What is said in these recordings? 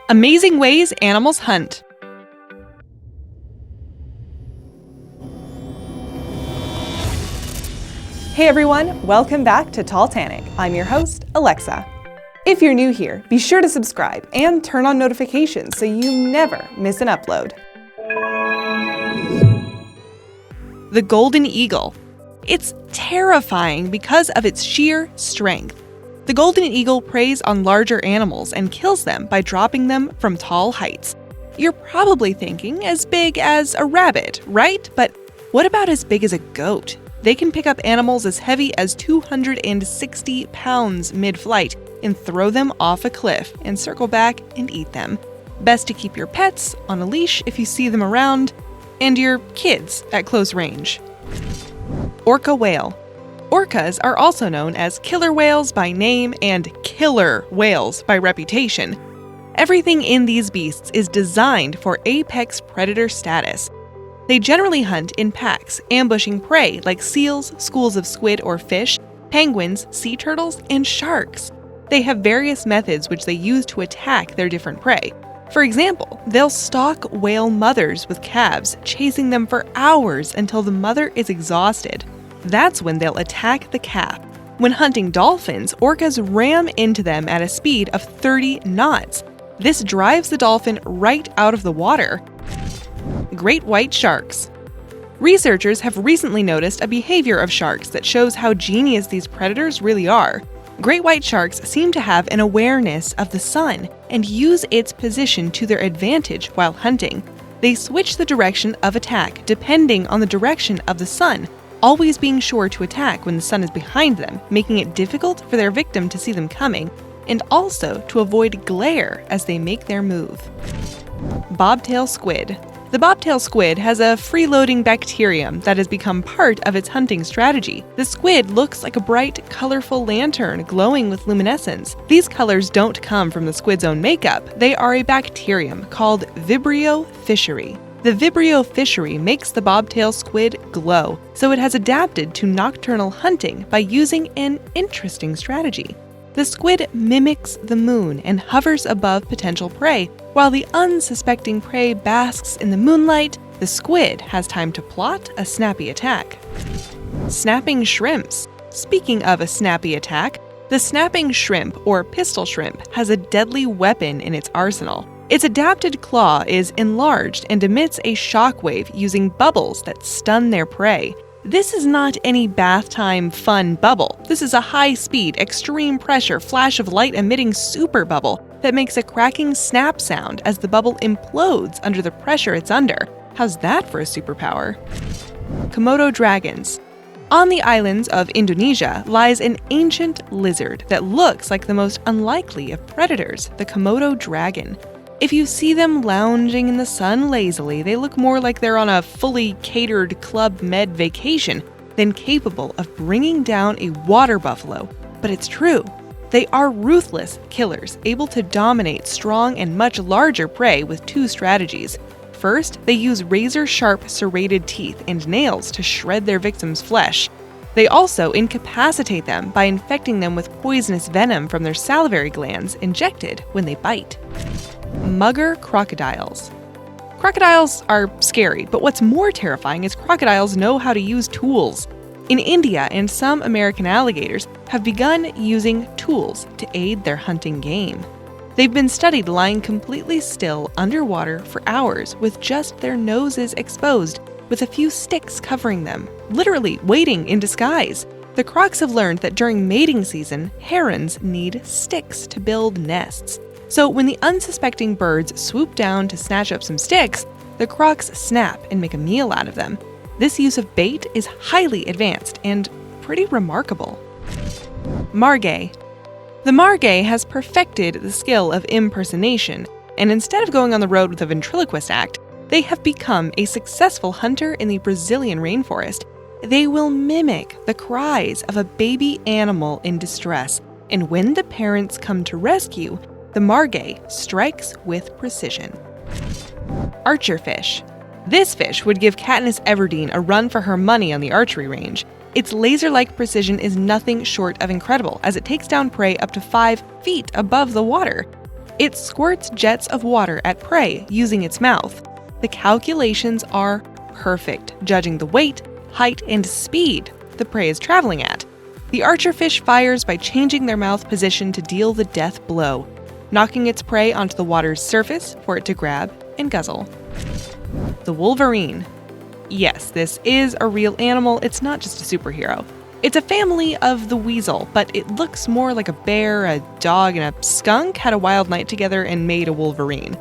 Amazing ways animals hunt. Hey everyone, welcome back to Talltanic. I'm your host, Alexa. If you're new here, be sure to subscribe and turn on notifications so you never miss an upload. The golden eagle. It's terrifying because of its sheer strength. The golden eagle preys on larger animals and kills them by dropping them from tall heights. You're probably thinking as big as a rabbit, right? But what about as big as a goat? They can pick up animals as heavy as 260 pounds mid-flight and throw them off a cliff and circle back and eat them. Best to keep your pets on a leash if you see them around, and your kids at close range. Orca whale. Orcas are also known as killer whales by name and killer whales by reputation. Everything in these beasts is designed for apex predator status. They generally hunt in packs, ambushing prey like seals, schools of squid or fish, penguins, sea turtles, and sharks. They have various methods which they use to attack their different prey. For example, they'll stalk whale mothers with calves, chasing them for hours until the mother is exhausted. That's when they'll attack the calf. When hunting dolphins, orcas ram into them at a speed of 30 knots. This drives the dolphin right out of the water. Great white sharks. Researchers have recently noticed a behavior of sharks that shows how genius these predators really are. Great white sharks seem to have an awareness of the sun and use its position to their advantage while hunting. They switch the direction of attack depending on the direction of the sun, always being sure to attack when the sun is behind them, making it difficult for their victim to see them coming, and also to avoid glare as they make their move. Bobtail squid. The bobtail squid has a freeloading bacterium that has become part of its hunting strategy. The squid looks like a bright, colorful lantern glowing with luminescence. These colors don't come from the squid's own makeup. They are a bacterium called Vibrio fischeri. The Vibrio fischeri makes the bobtail squid glow, so it has adapted to nocturnal hunting by using an interesting strategy. The squid mimics the moon and hovers above potential prey. While the unsuspecting prey basks in the moonlight, the squid has time to plot a snappy attack. Snapping shrimps. Speaking of a snappy attack, the snapping shrimp or pistol shrimp has a deadly weapon in its arsenal. Its adapted claw is enlarged and emits a shockwave using bubbles that stun their prey. This is not any bath time fun bubble. This is a high-speed, extreme pressure, flash of light emitting super bubble that makes a cracking snap sound as the bubble implodes under the pressure it's under. How's that for a superpower? Komodo dragons. On the islands of Indonesia lies an ancient lizard that looks like the most unlikely of predators, the Komodo dragon. If you see them lounging in the sun lazily, they look more like they're on a fully catered Club Med vacation than capable of bringing down a water buffalo. But it's true. They are ruthless killers, able to dominate strong and much larger prey with two strategies. First, they use razor-sharp serrated teeth and nails to shred their victim's flesh. They also incapacitate them by infecting them with poisonous venom from their salivary glands injected when they bite. Mugger crocodiles. Crocodiles are scary, but what's more terrifying is crocodiles know how to use tools. In India and some American alligators have begun using tools to aid their hunting game. They've been studied lying completely still underwater for hours with just their noses exposed, with a few sticks covering them, literally waiting in disguise. The crocs have learned that during mating season, herons need sticks to build nests. So when the unsuspecting birds swoop down to snatch up some sticks, the crocs snap and make a meal out of them. This use of bait is highly advanced and pretty remarkable. Margay. The Margay has perfected the skill of impersonation, and instead of going on the road with a ventriloquist act, they have become a successful hunter in the Brazilian rainforest. They will mimic the cries of a baby animal in distress, and when the parents come to rescue, the Margay strikes with precision. Archerfish. This fish would give Katniss Everdeen a run for her money on the archery range. Its laser-like precision is nothing short of incredible, as it takes down prey up to 5 feet above the water. It squirts jets of water at prey using its mouth. The calculations are perfect, judging the weight, height, and speed the prey is traveling at. The archerfish fires by changing their mouth position to deal the death blow, knocking its prey onto the water's surface for it to grab and guzzle. The Wolverine. Yes, this is a real animal, it's not just a superhero. It's a family of the weasel, but it looks more like a bear, a dog, and a skunk had a wild night together and made a Wolverine.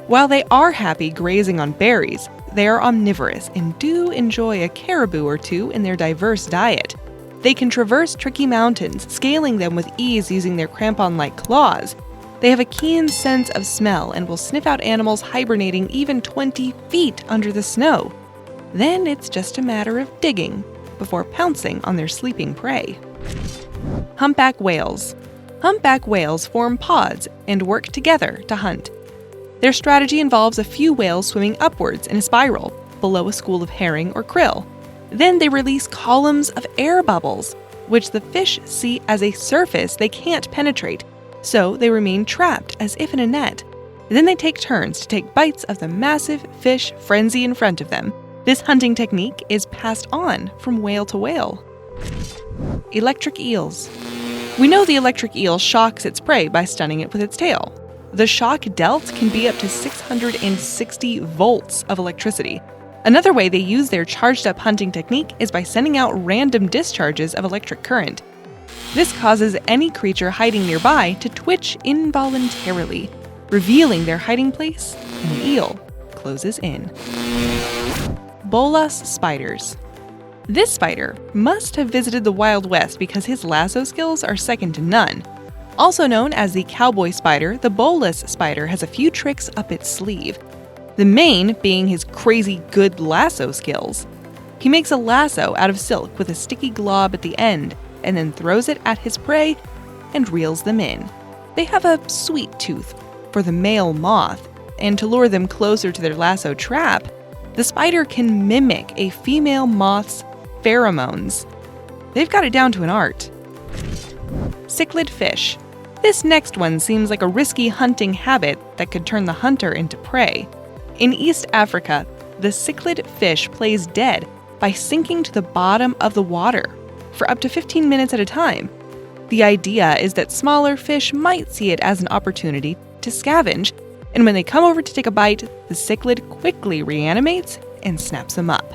While they are happy grazing on berries, they are omnivorous and do enjoy a caribou or two in their diverse diet. They can traverse tricky mountains, scaling them with ease using their crampon-like claws. They have a keen sense of smell and will sniff out animals hibernating even 20 feet under the snow. Then it's just a matter of digging before pouncing on their sleeping prey. Humpback whales. Humpback whales form pods and work together to hunt. Their strategy involves a few whales swimming upwards in a spiral, below a school of herring or krill. Then they release columns of air bubbles, which the fish see as a surface they can't penetrate, so they remain trapped as if in a net. Then they take turns to take bites of the massive fish frenzy in front of them. This hunting technique is passed on from whale to whale. Electric eels. We know the electric eel shocks its prey by stunning it with its tail. The shock dealt can be up to 660 volts of electricity. Another way they use their charged-up hunting technique is by sending out random discharges of electric current. This causes any creature hiding nearby to twitch involuntarily, revealing their hiding place, and the eel closes in. Bolas spiders. This spider must have visited the Wild West because his lasso skills are second to none. Also known as the cowboy spider, the bolas spider has a few tricks up its sleeve. The main being his crazy good lasso skills. He makes a lasso out of silk with a sticky glob at the end, and then throws it at his prey and reels them in. They have a sweet tooth for the male moth, and to lure them closer to their lasso trap, the spider can mimic a female moth's pheromones. They've got it down to an art. Cichlid fish. This next one seems like a risky hunting habit that could turn the hunter into prey. In East Africa, the cichlid fish plays dead by sinking to the bottom of the water for up to 15 minutes at a time. The idea is that smaller fish might see it as an opportunity to scavenge, and when they come over to take a bite, the cichlid quickly reanimates and snaps them up.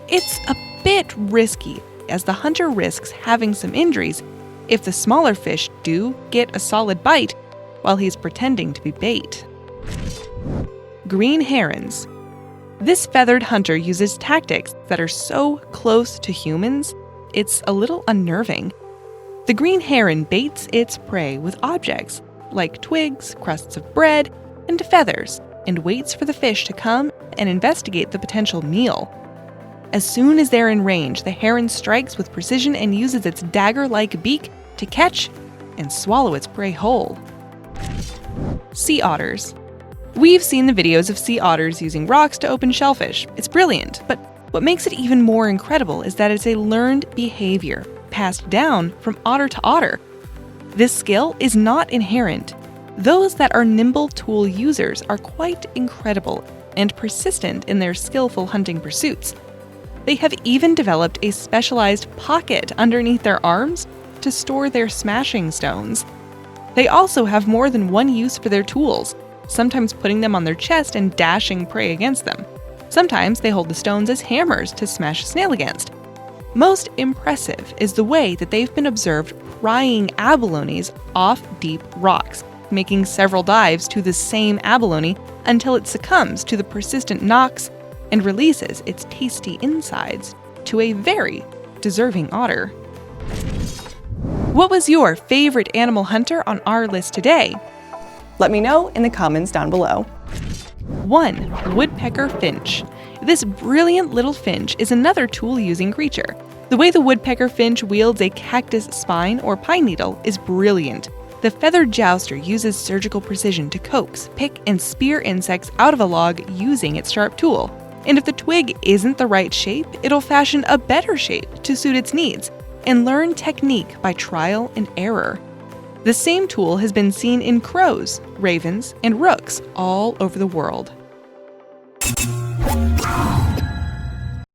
It's a bit risky, as the hunter risks having some injuries if the smaller fish do get a solid bite while he's pretending to be bait. Green herons. This feathered hunter uses tactics that are so close to humans, it's a little unnerving. The green heron baits its prey with objects like twigs, crusts of bread, and feathers, and waits for the fish to come and investigate the potential meal. As soon as they're in range, the heron strikes with precision and uses its dagger-like beak to catch and swallow its prey whole. Sea otters. We've seen the videos of sea otters using rocks to open shellfish. It's brilliant, but what makes it even more incredible is that it's a learned behavior passed down from otter to otter. This skill is not inherent. Those that are nimble tool users are quite incredible and persistent in their skillful hunting pursuits. They have even developed a specialized pocket underneath their arms to store their smashing stones. They also have more than one use for their tools, sometimes putting them on their chest and dashing prey against them. Sometimes they hold the stones as hammers to smash a snail against. Most impressive is the way that they've been observed prying abalones off deep rocks, making several dives to the same abalone until it succumbs to the persistent knocks and releases its tasty insides to a very deserving otter. What was your favorite animal hunter on our list today? Let me know in the comments down below. 1. Woodpecker Finch. This brilliant little finch is another tool-using creature. The way the woodpecker finch wields a cactus spine or pine needle is brilliant. The feathered jouster uses surgical precision to coax, pick, and spear insects out of a log using its sharp tool. And if the twig isn't the right shape, it'll fashion a better shape to suit its needs and learn technique by trial and error. The same tool has been seen in crows, ravens, and rooks all over the world.